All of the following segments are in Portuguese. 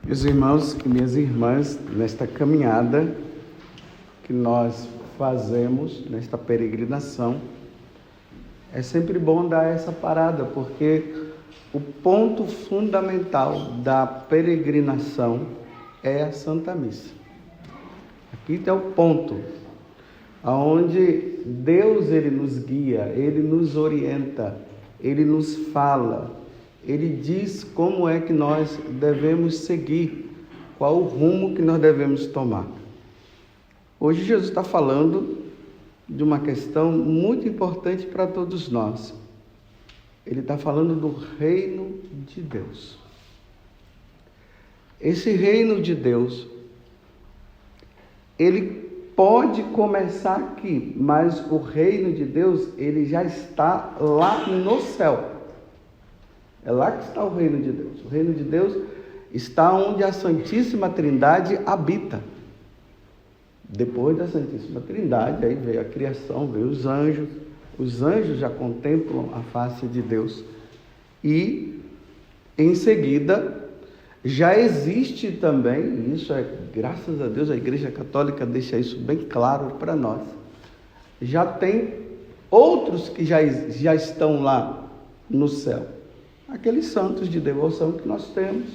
Meus irmãos e minhas irmãs, nesta caminhada que nós fazemos, nesta peregrinação, é sempre bom dar essa parada, porque o ponto fundamental da peregrinação é a Santa Missa. Aqui está o ponto, onde Deus ele nos guia, ele nos orienta, ele nos fala, ele diz como é que nós devemos seguir, qual o rumo que nós devemos tomar. Hoje Jesus está falando de uma questão muito importante para todos nós. Ele está falando do reino de Deus. Esse reino de Deus, ele pode começar aqui, mas o reino de Deus, ele já está lá no céu. É lá que está o reino de Deus. O reino de Deus está onde a Santíssima Trindade habita. Depois da Santíssima Trindade, aí veio a criação, veio os anjos. Os anjos já contemplam a face de Deus. E, em seguida, já existe também, isso é, graças a Deus, a Igreja Católica deixa isso bem claro para nós. Já tem outros que já estão lá no céu. Aqueles santos de devoção que nós temos,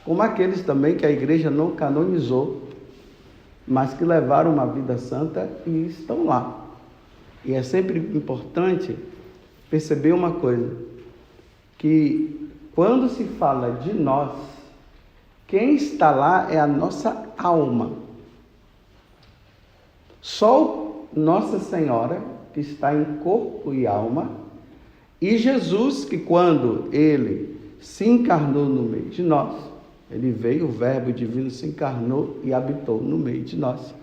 como aqueles também que a igreja não canonizou, mas que levaram uma vida santa e estão lá. E é sempre importante perceber uma coisa, que quando se fala de nós, quem está lá é a nossa alma. Só Nossa Senhora, que está em corpo e alma, e Jesus, que quando ele se encarnou no meio de nós, ele veio, o Verbo divino se encarnou e habitou no meio de nós.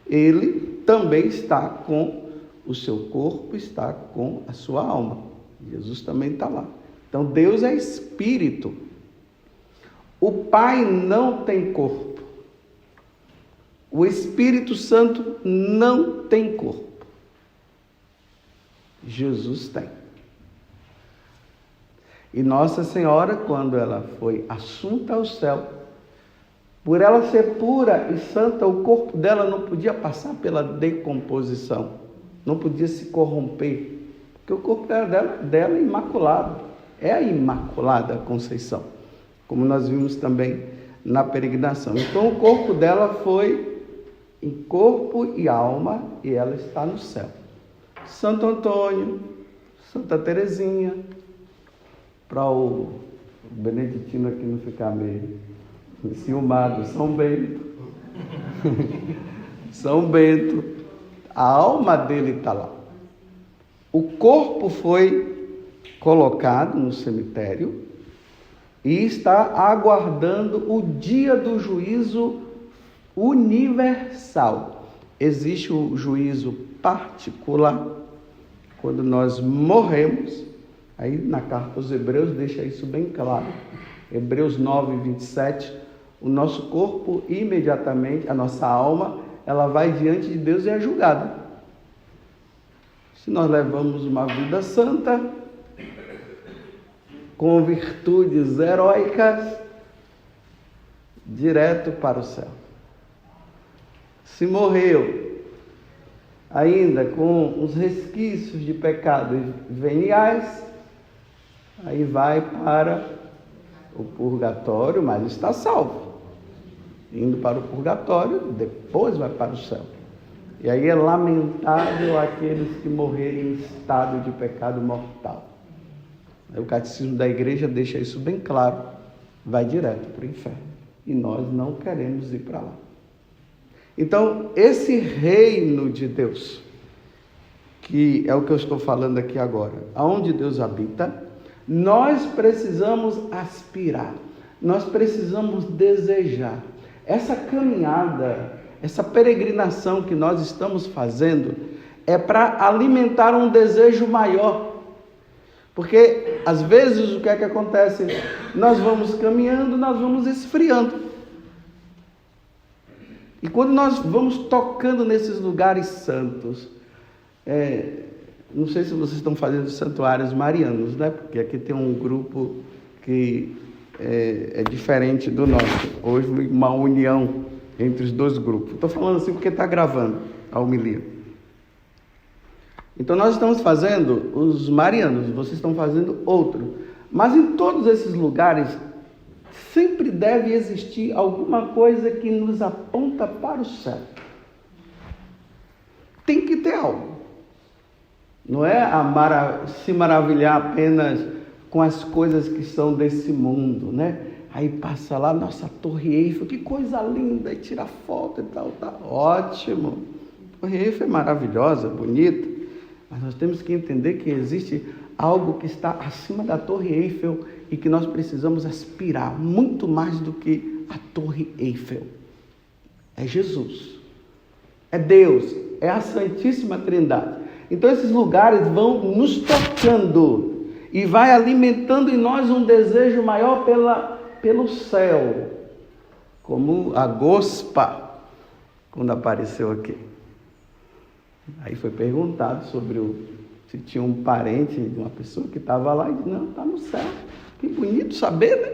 Ele também está com o seu corpo, está com a sua alma. Jesus também está lá. Então Deus é espírito. O Pai não tem corpo. O Espírito Santo não tem corpo. Jesus tem. E Nossa Senhora, quando ela foi assunta ao céu, por ela ser pura e santa, o corpo dela não podia passar pela decomposição, não podia se corromper, porque o corpo dela é imaculado, é a Imaculada Conceição, como nós vimos também na peregrinação. Então o corpo dela foi em corpo e alma, e ela está no céu. Santo Antônio, Santa Teresinha, para o beneditino aqui não ficar meio ciumado, São Bento. São Bento, a alma dele está lá. O corpo foi colocado no cemitério e está aguardando o dia do juízo universal. Existe o juízo particular, quando nós morremos. Aí na carta aos Hebreus deixa isso bem claro. Hebreus 9, 27, o nosso corpo imediatamente, a nossa alma, ela vai diante de Deus e é julgada. Se nós levamos uma vida santa, com virtudes heróicas, direto para o céu. Se morreu ainda com os resquícios de pecados veniais, aí vai para o purgatório, mas está salvo. Indo para o purgatório, depois vai para o céu. E aí é lamentável aqueles que morrerem em estado de pecado mortal. Aí o Catecismo da Igreja deixa isso bem claro. Vai direto para o inferno. E nós não queremos ir para lá. Então, esse reino de Deus, que é o que eu estou falando aqui agora, aonde Deus habita, nós precisamos aspirar, nós precisamos desejar. Essa caminhada, essa peregrinação que nós estamos fazendo é para alimentar um desejo maior. Porque, às vezes, o que é que acontece? Nós vamos caminhando, nós vamos esfriando. E quando nós vamos tocando nesses lugares santos, não sei se vocês estão fazendo santuários marianos, né? Porque aqui tem um grupo que é diferente do nosso. Houve uma união entre os dois grupos. Estou falando assim porque está gravando a homilia. Então nós estamos fazendo os marianos, vocês estão fazendo outro. Mas em todos esses lugares, sempre deve existir alguma coisa que nos aponta para o céu. Tem que ter algo. Não é se maravilhar apenas com as coisas que são desse mundo, né? Aí passa lá, nossa, Torre Eiffel, que coisa linda, e tira foto e tal, tá ótimo. A Torre Eiffel é maravilhosa, bonita, mas nós temos que entender que existe algo que está acima da Torre Eiffel e que nós precisamos aspirar muito mais do que a Torre Eiffel. É Jesus, é Deus, é a Santíssima Trindade. Então esses lugares vão nos tocando e vai alimentando em nós um desejo maior pelo céu, como a Gospa, quando apareceu aqui. Aí foi perguntado sobre se tinha um parente de uma pessoa que estava lá, e disse, não, está no céu. Que bonito saber, né?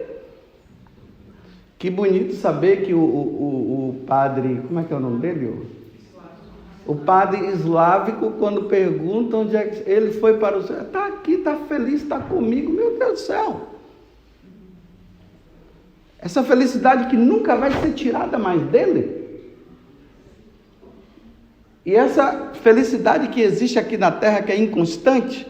Que bonito saber que o padre, como é que é o nome dele? O padre eslávico, quando pergunta onde é que ele foi para o céu, está aqui, está feliz, está comigo, meu Deus do céu. Essa felicidade que nunca vai ser tirada mais dele. E essa felicidade que existe aqui na terra, que é inconstante.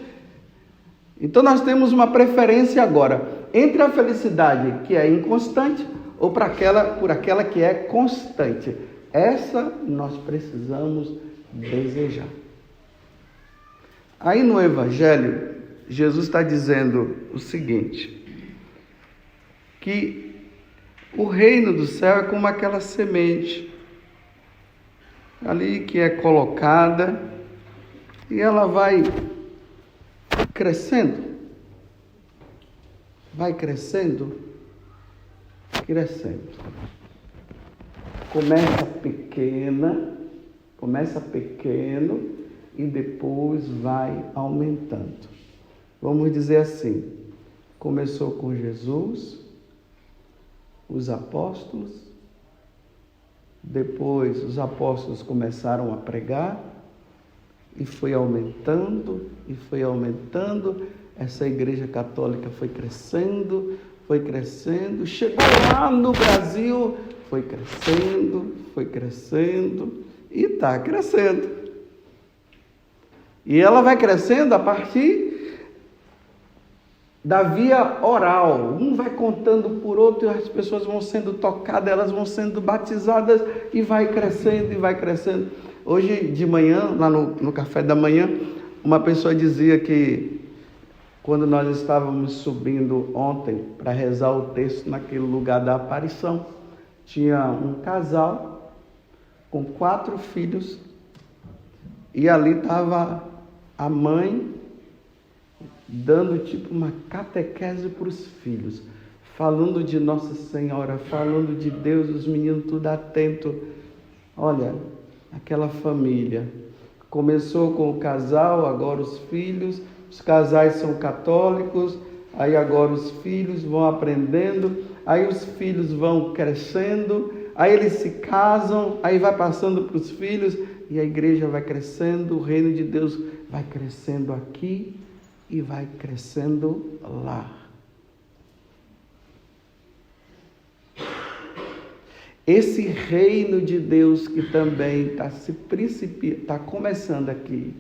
Então nós temos uma preferência agora entre a felicidade que é inconstante ou por aquela que é constante. Essa nós precisamos desejar. Aí no Evangelho, Jesus está dizendo o seguinte, que o reino do céu é como aquela semente ali que é colocada e ela vai crescendo, começa pequeno e depois vai aumentando. Vamos dizer assim, começou com Jesus, os apóstolos, depois os apóstolos começaram a pregar e foi aumentando, essa igreja católica foi crescendo, chegou lá no Brasil, foi crescendo e está crescendo. E ela vai crescendo a partir da via oral. Um vai contando por outro, e as pessoas vão sendo tocadas, elas vão sendo batizadas e vai crescendo. Hoje de manhã, lá no café da manhã, uma pessoa dizia que quando nós estávamos subindo ontem para rezar o texto naquele lugar da aparição, tinha um casal com 4 filhos e ali estava a mãe dando tipo uma catequese para os filhos, falando de Nossa Senhora, falando de Deus, os meninos tudo atento. Olha, aquela família começou com o casal, agora os filhos, os casais são católicos, aí agora os filhos vão aprendendo, aí os filhos vão crescendo, aí eles se casam, aí vai passando para os filhos, e a igreja vai crescendo, o reino de Deus vai crescendo aqui e vai crescendo lá. Esse reino de Deus que também está começando aqui,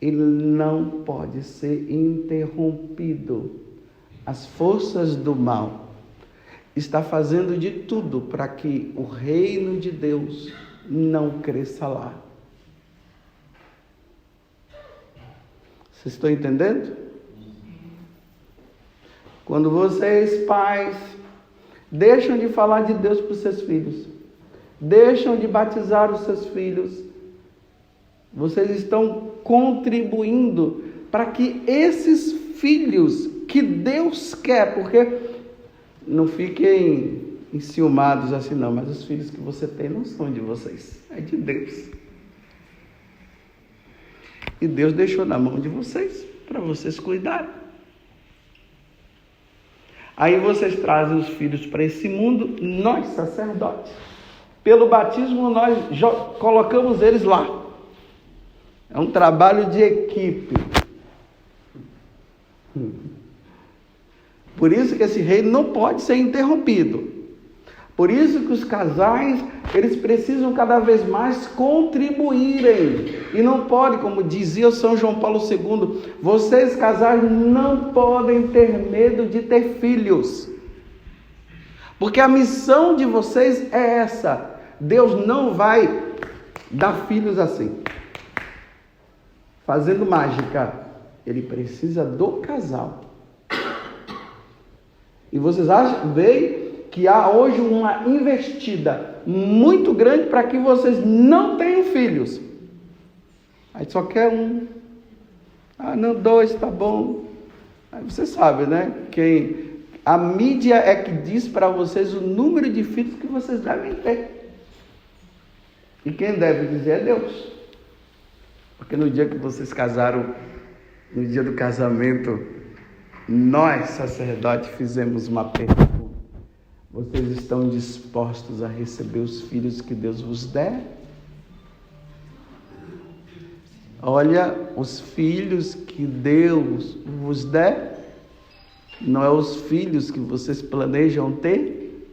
ele não pode ser interrompido. As forças do mal estão fazendo de tudo para que o reino de Deus não cresça lá. Vocês estão entendendo? Quando vocês, pais, deixam de falar de Deus para os seus filhos, deixam de batizar os seus filhos, vocês estão contribuindo para que esses filhos que Deus quer, porque não fiquem enciumados assim não, mas os filhos que você tem não são de vocês, é de Deus. E Deus deixou na mão de vocês, para vocês cuidarem. Aí vocês trazem os filhos para esse mundo, nós sacerdotes. Pelo batismo nós colocamos eles lá. É um trabalho de equipe. Por isso que esse reino não pode ser interrompido. Por isso que os casais, eles precisam cada vez mais contribuírem. E não pode, como dizia São João Paulo II, vocês casais não podem ter medo de ter filhos. Porque a missão de vocês é essa. Deus não vai dar filhos assim, fazendo mágica. Ele precisa do casal. E vocês veem que há hoje uma investida muito grande para que vocês não tenham filhos. Aí só quer um. Não, 2, tá bom. Aí você sabe, né? A mídia é que diz para vocês o número de filhos que vocês devem ter. E quem deve dizer é Deus. Porque no dia que vocês casaram, no dia do casamento, nós, sacerdotes, fizemos uma pergunta. Vocês estão dispostos a receber os filhos que Deus vos der? Olha, os filhos que Deus vos der, não é os filhos que vocês planejam ter?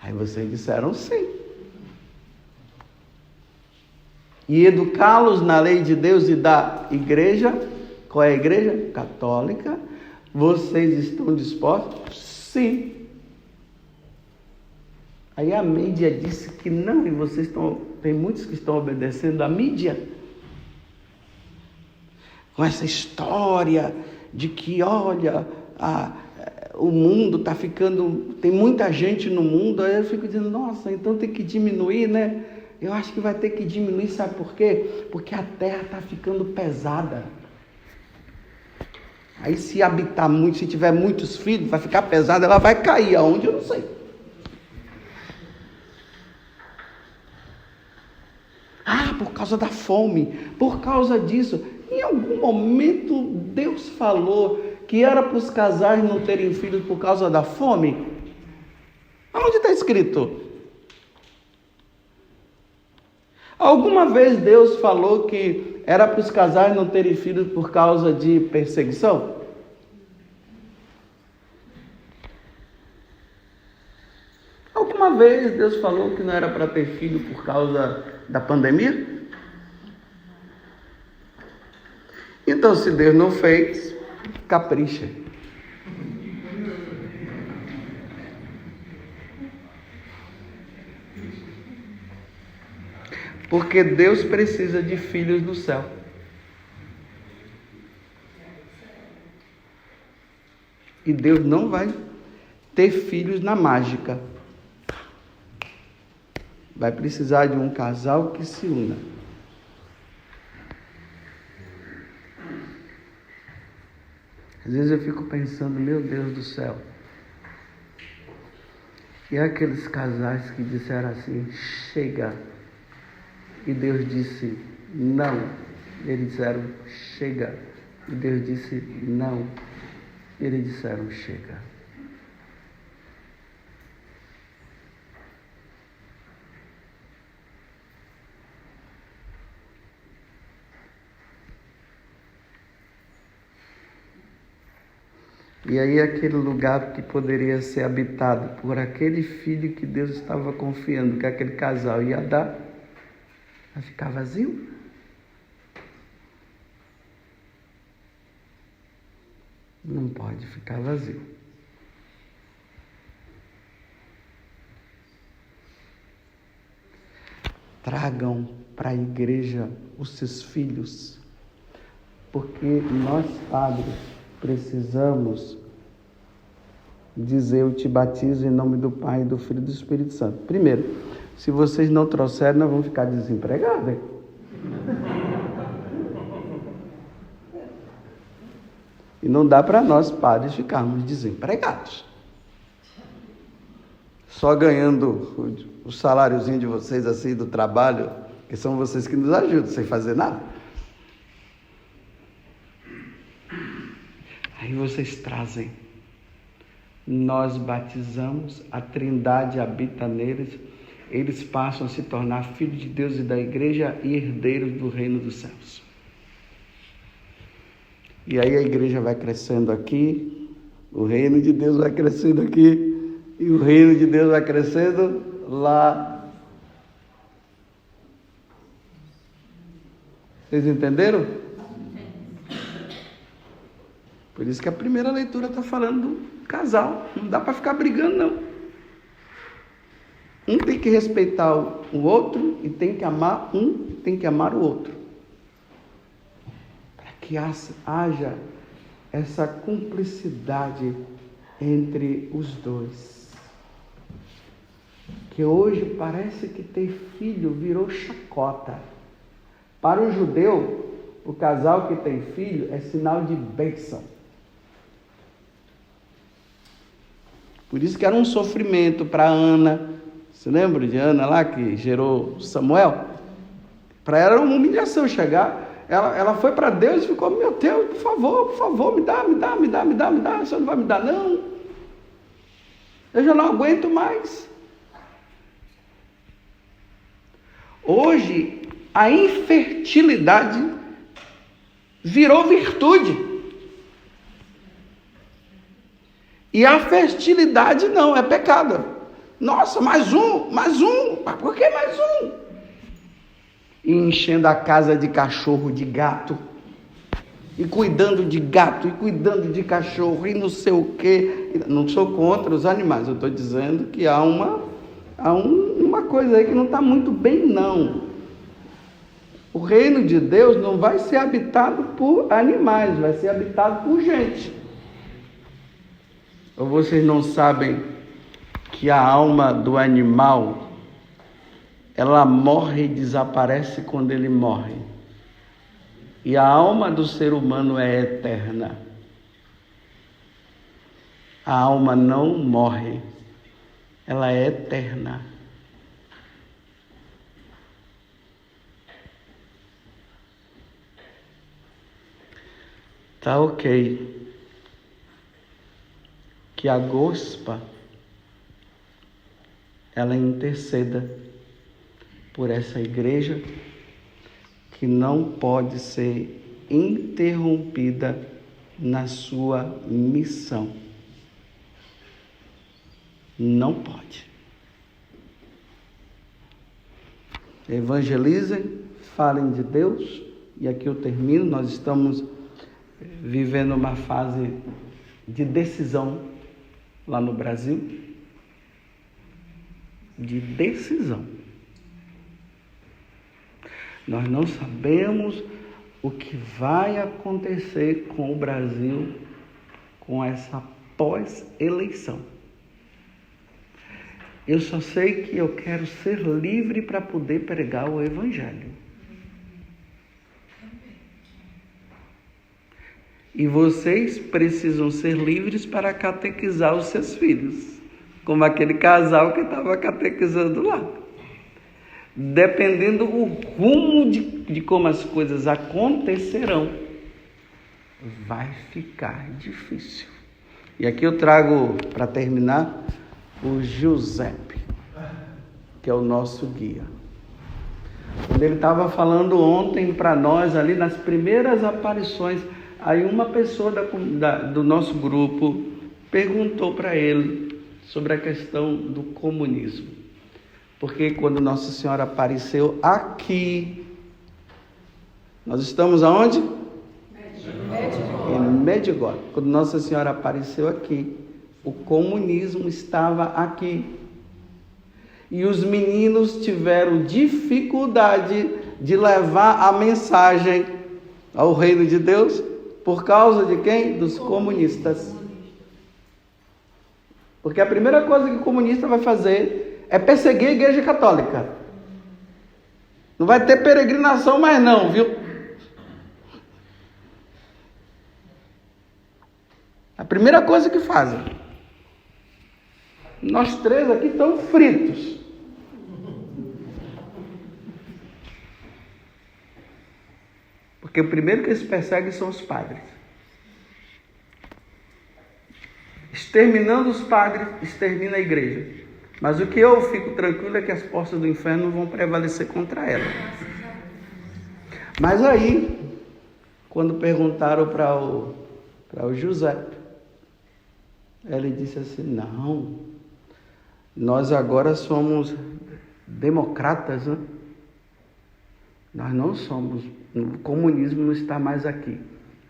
Aí vocês disseram sim. E educá-los na lei de Deus e da igreja, qual é a igreja? Católica. Vocês estão dispostos? Sim. Aí a mídia disse que não, e vocês tem muitos que estão obedecendo à mídia. Com essa história de que, olha, o mundo está ficando, tem muita gente no mundo, aí eu fico dizendo, nossa, então tem que diminuir, né? Eu acho que vai ter que diminuir, sabe por quê? Porque a terra está ficando pesada. Aí se habitar muito, se tiver muitos filhos, vai ficar pesada, ela vai cair. Aonde? Eu não sei. Por causa da fome, por causa disso. Em algum momento Deus falou que era para os casais não terem filhos por causa da fome? Aonde está escrito? Alguma vez Deus falou que era para os casais não terem filhos por causa de perseguição? Alguma vez Deus falou que não era para ter filho por causa da pandemia? Então, se Deus não fez, capricha. Porque Deus precisa de filhos no céu. E Deus não vai ter filhos na mágica. Vai precisar de um casal que se una. Às vezes eu fico pensando, meu Deus do céu. E aqueles casais que disseram assim, chega. E Deus disse, não. Eles disseram, chega. E Deus disse, não. Eles disseram, chega. E aí aquele lugar que poderia ser habitado por aquele filho que Deus estava confiando que aquele casal ia dar, vai ficar vazio. Não pode ficar vazio. Tragam para a igreja os seus filhos, porque nós padres precisamos dizer, eu te batizo em nome do Pai, do Filho e do Espírito Santo. Primeiro, se vocês não trouxerem, nós vamos ficar desempregados, hein? E não dá para nós, padres, ficarmos desempregados. Só ganhando o saláriozinho de vocês, assim, do trabalho, que são vocês que nos ajudam, sem fazer nada. Aí vocês trazem. Nós batizamos, a Trindade habita neles, eles passam a se tornar filhos de Deus e da igreja e herdeiros do reino dos céus. E aí a igreja vai crescendo aqui, o reino de Deus vai crescendo aqui, e o reino de Deus vai crescendo lá. Vocês entenderam? Por isso que a primeira leitura está falando do casal. Não dá para ficar brigando, não. Um tem que respeitar o outro e tem que amar o outro. Para que haja essa cumplicidade entre os dois. Que hoje parece que ter filho virou chacota. Para o judeu, o casal que tem filho é sinal de bênção. Por isso que era um sofrimento para Ana. Você lembra de Ana lá que gerou Samuel? Para ela era uma humilhação chegar. Ela foi para Deus e ficou: meu Deus, por favor, me dá. O Senhor não vai me dar, não. Eu já não aguento mais. Hoje, a infertilidade virou virtude. E a fertilidade não, é pecado. Nossa, mais um. Por que mais um? E enchendo a casa de cachorro, de gato. E cuidando de gato, e cuidando de cachorro, e não sei o quê. Não sou contra os animais, eu estou dizendo que há uma coisa aí que não está muito bem, não. O reino de Deus não vai ser habitado por animais, vai ser habitado por gente. Ou vocês não sabem que a alma do animal, ela morre e desaparece quando ele morre. E a alma do ser humano é eterna. A alma não morre, ela é eterna. Tá ok. Que a gospa, ela interceda por essa igreja que não pode ser interrompida na sua missão. Não pode. Evangelizem, falem de Deus, e aqui eu termino. Nós estamos vivendo uma fase de decisão lá no Brasil, de decisão. Nós não sabemos o que vai acontecer com o Brasil com essa pós-eleição. Eu só sei que eu quero ser livre para poder pregar o Evangelho. E vocês precisam ser livres para catequizar os seus filhos, como aquele casal que estava catequizando lá. Dependendo do rumo de como as coisas acontecerão, vai ficar difícil. E aqui eu trago, para terminar, o Giuseppe, que é o nosso guia. Quando ele estava falando ontem para nós, ali nas primeiras aparições, aí uma pessoa do nosso grupo perguntou para ele sobre a questão do comunismo. Porque quando Nossa Senhora apareceu aqui, nós estamos aonde? Em Medjugorje. Quando Nossa Senhora apareceu aqui, o comunismo estava aqui. E os meninos tiveram dificuldade de levar a mensagem ao reino de Deus. Por causa de quem? Dos comunistas. Porque a primeira coisa que o comunista vai fazer é perseguir a Igreja Católica. Não vai ter peregrinação mais não, viu? A primeira coisa que fazem. Nós três aqui estamos fritos. Porque o primeiro que eles perseguem são os padres. exterminando os padres, extermina a igreja. Mas o que eu fico tranquilo é que as portas do inferno não vão prevalecer contra ela. Mas aí, quando perguntaram para o José, ele disse assim: não, nós agora somos democratas, né? Nós não somos, o comunismo não está mais aqui.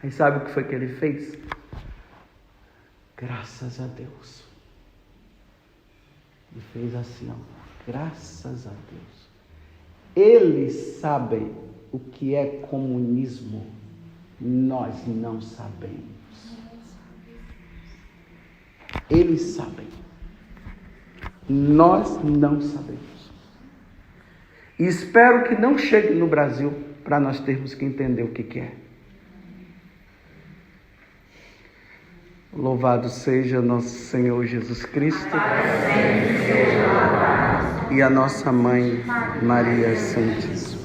Aí sabe o que foi que ele fez? Graças a Deus. Ele fez assim, ó, graças a Deus. Eles sabem o que é comunismo, nós não sabemos. Eles sabem, nós não sabemos. E espero que não chegue no Brasil para nós termos que entender o que é. Louvado seja nosso Senhor Jesus Cristo e a nossa Mãe Maria Santíssima.